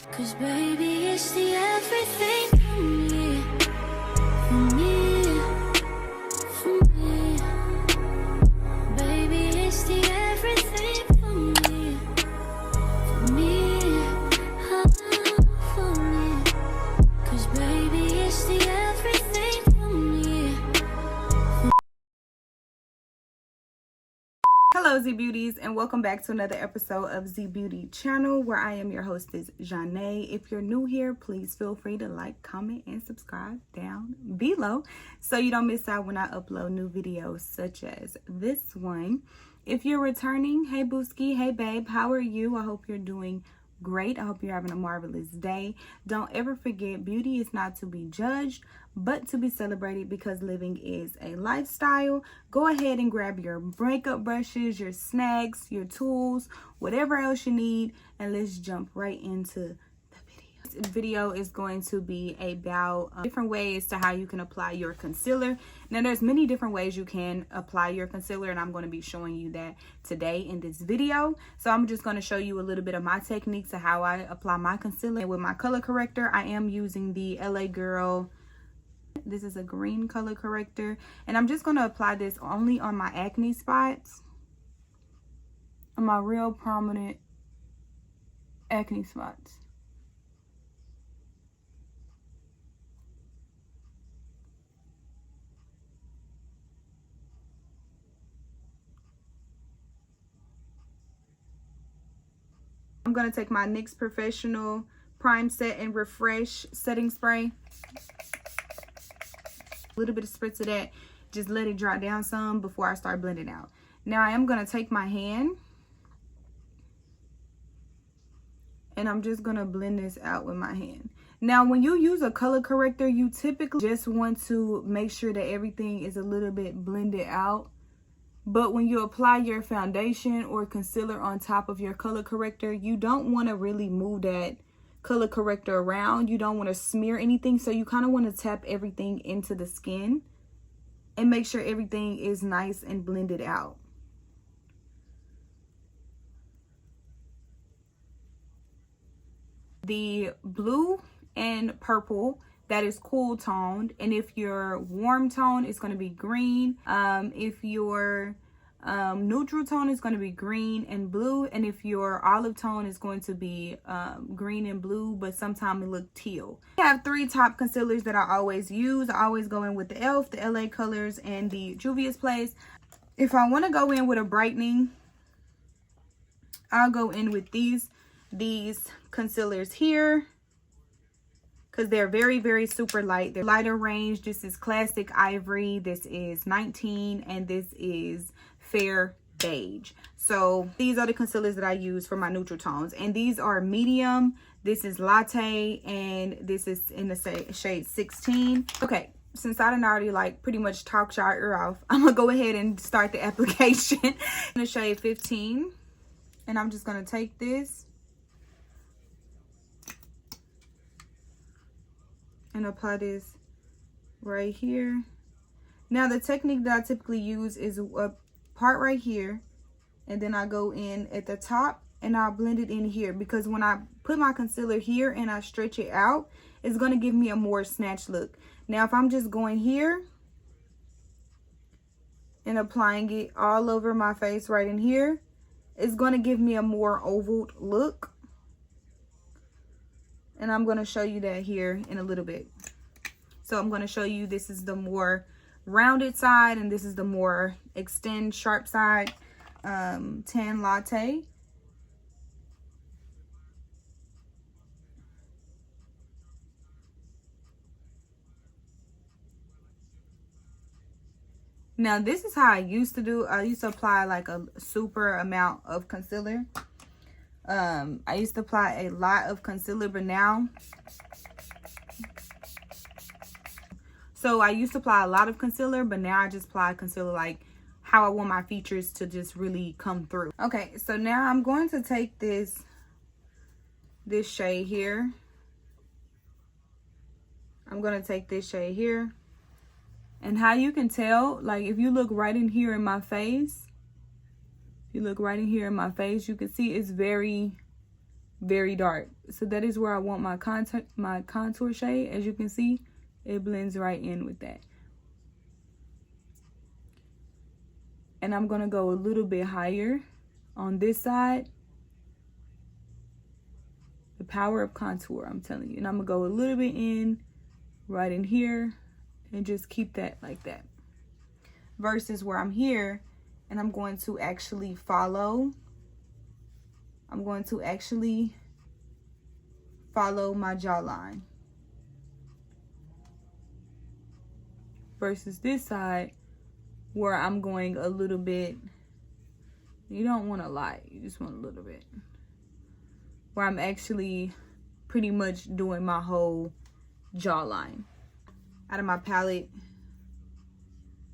'Cause baby, it's the everything for me, for me, for me. Baby, it's the everything for me, for me, for me. 'Cause baby, it's the everything for me. Hello ZheBeauties, and welcome back to another episode of ZheBeauty channel, where I am your hostess Janae. If you're new here, please feel free to like, comment, and subscribe down below so you don't miss out when I upload new videos such as this one. If you're returning, hey Booski, hey babe, how are you? I hope you're doing great. I hope you're having a marvelous day. Don't ever forget, beauty is not to be judged but to be celebrated, because living is a lifestyle. Go ahead and grab your makeup brushes, your snacks, your tools, whatever else you need, and let's jump right into the video. This video is going to be about different ways to how you can apply your concealer. Now there's many different ways you can apply your concealer, and I'm going to be showing you that today in this video. So I'm just going to show you a little bit of my techniques of how I apply my concealer. And with my color corrector, I am using the LA Girl. This is a green color corrector, and I'm just going to apply this only on my acne spots, on my real prominent acne spots. I'm going to take my NYX Professional Prime Set and Refresh setting spray. A little bit of spritz of that, just let it dry down some before I start blending out. Now I am going to take my hand and I'm just going to blend this out with my hand. Now when you use a color corrector, you typically just want to make sure that everything is a little bit blended out. But when you apply your foundation or concealer on top of your color corrector, you don't want to really move that color corrector around. You don't want to smear anything, so you kind of want to tap everything into the skin and make sure everything is nice and blended out. The blue and purple, that is cool toned, and if you're warm tone, it's going to be green. If you're neutral tone, is going to be green and blue, and if your olive tone is going to be green and blue, but sometimes it look teal. I have three top concealers that I always use. I always go in with the e.l.f., the LA Colors, and the Juvia's Place. If I want to go in with a brightening, I'll go in with these concealers here, because they're very super light. They're lighter range. This is Classic Ivory, this is 19, and this is Fair Beige. So these are the concealers that I use for my neutral tones, and these are medium. This is Latte, and this is in the shade 16. Okay, since I done already like pretty much talked your ear off, I'm gonna go ahead and start the application. In the shade 15, and I'm just gonna take this and apply this right here. Now the technique that I typically use is a part right here, and then I go in at the top and I'll blend it in here, because when I put my concealer here and I stretch it out, it's going to give me a more snatched look. Now if I'm just going here and applying it all over my face right in here, it's going to give me a more oval look. And I'm going to show you that here in a little bit. So I'm going to show you, this is the more rounded side and this is the more extend sharp side. Tan Latte. Now this is how I used to do. I used to apply like a super amount of concealer. I used to apply a lot of concealer, but now, so I used to apply a lot of concealer, but now I just apply concealer like how I want my features to just really come through. Okay, so now I'm going to take this shade here. I'm going to take this shade here. And how you can tell, like if you look right in here in my face, you can see it's very very dark. So that is where I want my contour shade. As you can see, it blends right in with that. And I'm gonna go a little bit higher on this side. The power of contour, I'm telling you. And I'm gonna go a little bit in, right in here, and just keep that like that. Versus where I'm here, and I'm going to actually follow. I'm going to actually follow my jawline. Versus this side, where I'm going a little bit, you don't want a lot, you just want a little bit. Where I'm actually pretty much doing my whole jawline. Out of my palette,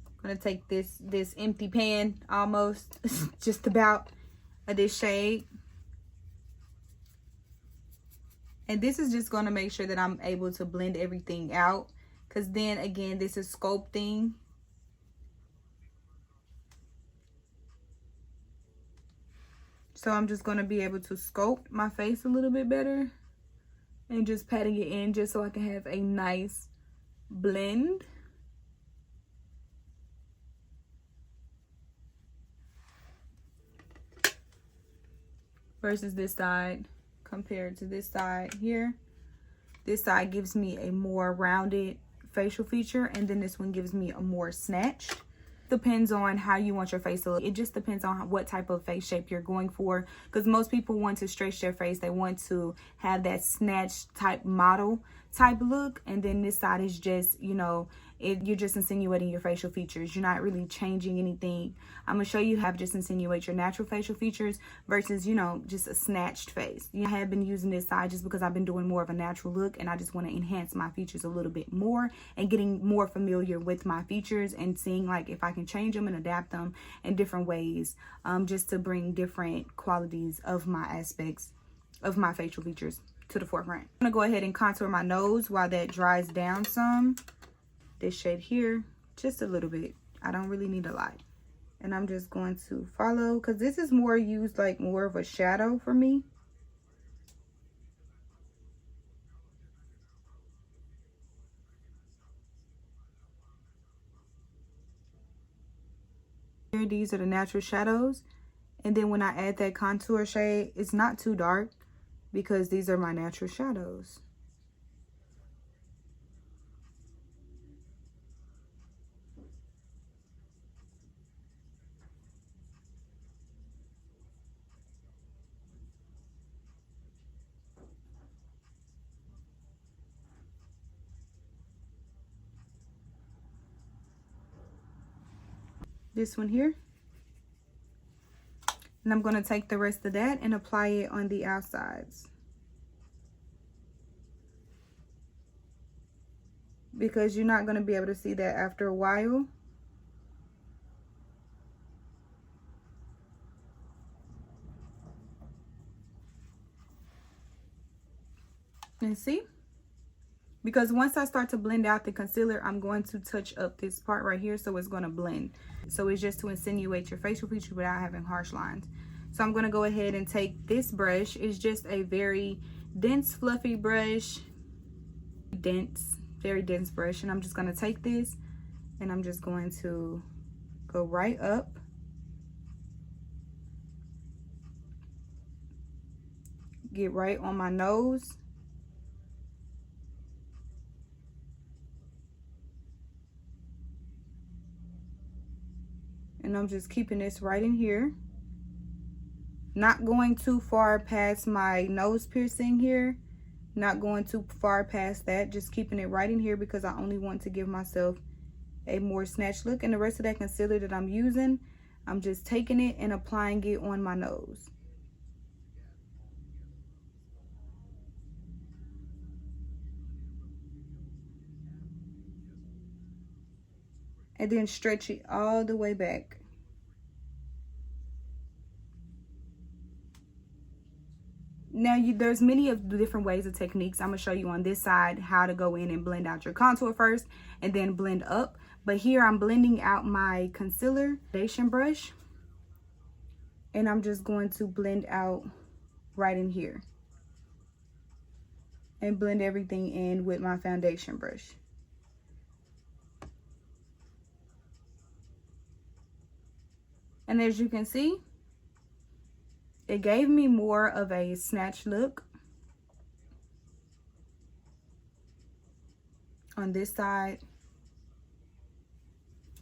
I'm gonna take this empty pan almost, just about, of this shade. And this is just gonna make sure that I'm able to blend everything out. Cause then again, this is sculpting. So I'm just gonna be able to sculpt my face a little bit better. And just patting it in just so I can have a nice blend. Versus this side compared to this side here. This side gives me a more rounded facial feature, and then this one gives me a more snatched. Depends on how you want your face to look. It just depends on what type of face shape you're going for, because most people want to stretch their face. They want to have that snatched type model type look, and then this side is just, you know, you're just insinuating your facial features. You're not really changing anything. I'm gonna show you how to just insinuate your natural facial features versus, you know, just a snatched face. I have been using this side just because I've been doing more of a natural look, and I just want to enhance my features a little bit more and getting more familiar with my features and seeing like if I can change them and adapt them in different ways, just to bring different qualities of my aspects of my facial features to the forefront. I'm gonna go ahead and contour my nose while that dries down some. This shade here, just a little bit. I don't really need a lot. And I'm just going to follow, because this is more used like more of a shadow for me. Here, these are the natural shadows. And then when I add that contour shade, it's not too dark because these are my natural shadows. This one here. And I'm going to take the rest of that and apply it on the outsides. Because you're not going to be able to see that after a while. And see? Because once I start to blend out the concealer, I'm going to touch up this part right here, so it's going to blend. So it's just to insinuate your facial feature without having harsh lines. So I'm going to go ahead and take this brush. It's just a very dense, fluffy brush. Dense, very dense brush. And I'm just going to take this and I'm just going to go right up. Get right on my nose. And I'm just keeping this right in here. Not going too far past my nose piercing here. Not going too far past that. Just keeping it right in here because I only want to give myself a more snatched look. And the rest of that concealer that I'm using, I'm just taking it and applying it on my nose. And then stretch it all the way back. Now, there's many of the different ways of techniques. I'm going to show you on this side how to go in and blend out your contour first and then blend up. But here I'm blending out my concealer foundation brush. And I'm just going to blend out right in here. and blend everything in with my foundation brush. And as you can see, it gave me more of a snatch look on this side.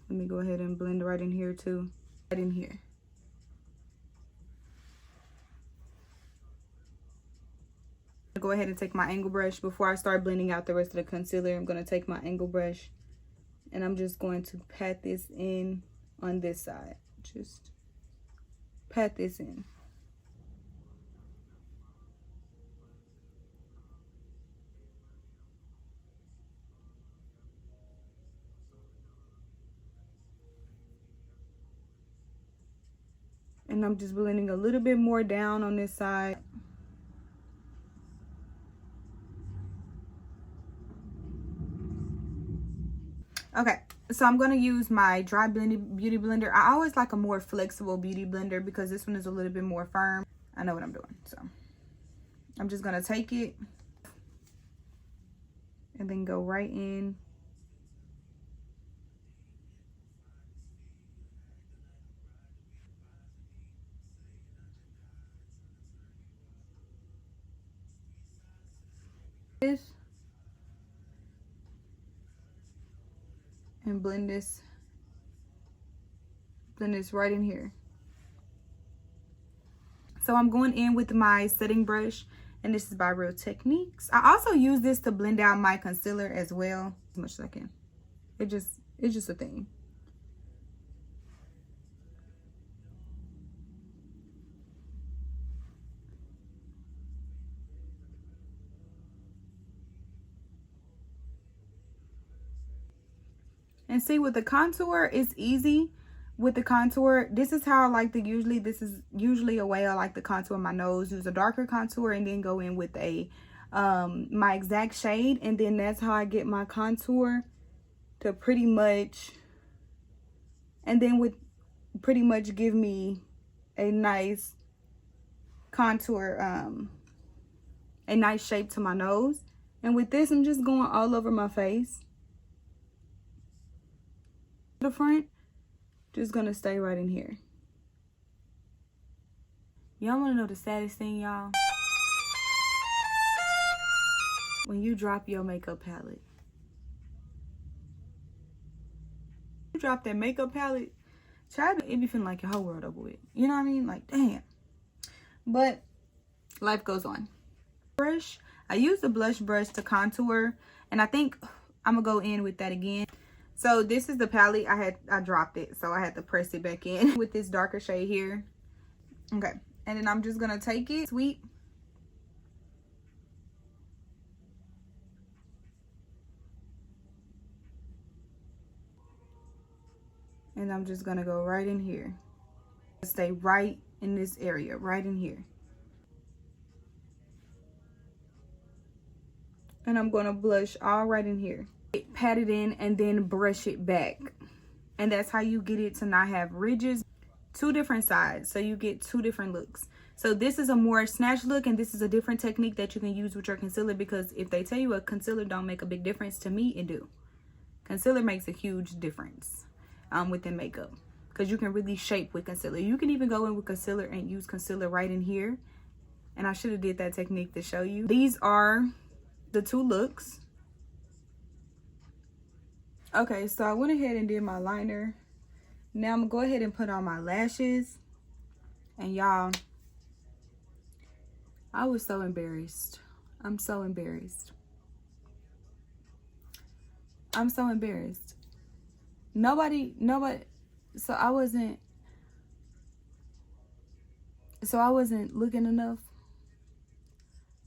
Let me go ahead and blend right in here too. Right in here. Go ahead and take my angle brush. Before I start blending out the rest of the concealer, I'm going to take my angle brush and I'm just going to pat this in on this side. Just pat this in. And I'm just blending a little bit more down on this side. Okay, so I'm going to use my dry beauty blender. I always like a more flexible beauty blender because this one is a little bit more firm. I know what I'm doing, so I'm just going to take it and then go right in. And blend this right in here. So I'm going in with my setting brush, and this is by Real Techniques. I also use this to blend out my concealer as well, as much as I can. It's just a thing. And see, with the contour, it's easy. With the contour, this is how I like to this is usually a way I like to contour my nose. Use a darker contour and then go in with a my exact shade, and then that's how I get my contour to pretty much, and then with pretty much give me a nice contour, a nice shape to my nose. And with this, I'm just going all over my face. The front, just gonna stay right in here. Y'all wanna know the saddest thing, y'all? When you drop your makeup palette. You drop that makeup palette, child, it be feeling like your whole world over with. You know what I mean? Like, damn. But life goes on. Brush, I use the blush brush to contour, and I think I'm gonna go in with that again. So this is the palette. I dropped it, so I had to press it back in with this darker shade here. Okay, and then I'm just gonna take it, sweep, and I'm just gonna go right in here. Stay right in this area, right in here. And I'm gonna blush all right in here. Pat it in and then brush it back, and that's how you get it to not have ridges. Two different sides, so you get two different looks. So this is a more snatch look, and this is a different technique that you can use with your concealer, because if they tell you a concealer don't make a big difference, to me it do. Concealer makes a huge difference within makeup, because you can really shape with concealer. You can even go in with concealer and use concealer right in here, and I should have did that technique to show you. These are the two looks. Okay, so I went ahead and did my liner. Now I'm gonna go ahead and put on my lashes. And y'all, I was so embarrassed. I'm so embarrassed. I'm so embarrassed. Nobody, so I wasn't looking enough,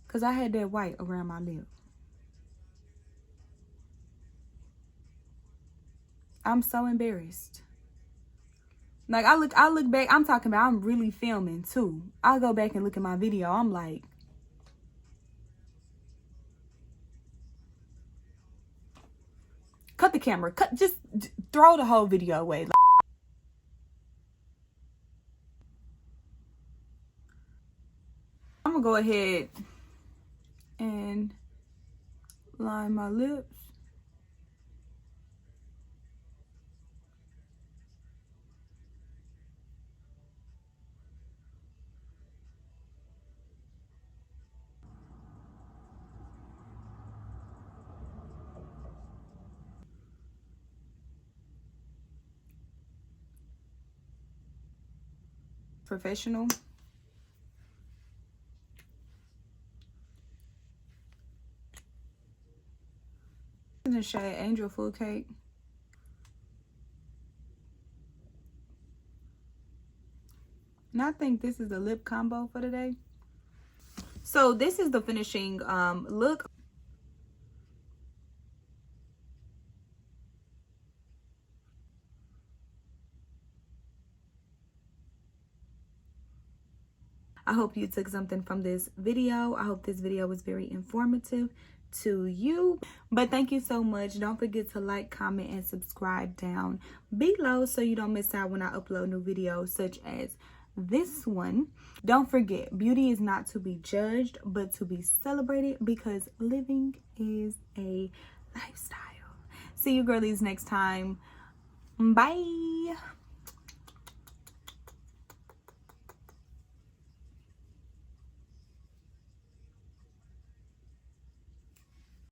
because I had that white around my lip. I'm so embarrassed. Like, I look back, I'm talking about, I'm really filming too. I'll go back and look at my video. I'm like, cut the camera, just throw the whole video away. I'm gonna go ahead and line my lips. Professional. In the shade Angel Food Cake. And I think this is the lip combo for today. So this is the finishing look. I hope you took something from this video. I hope this video was very informative to you. But thank you so much. Don't forget to like, comment, and subscribe down below so you don't miss out when I upload new videos such as this one. Don't forget, beauty is not to be judged but to be celebrated, because living is a lifestyle. See you girlies next time. Bye.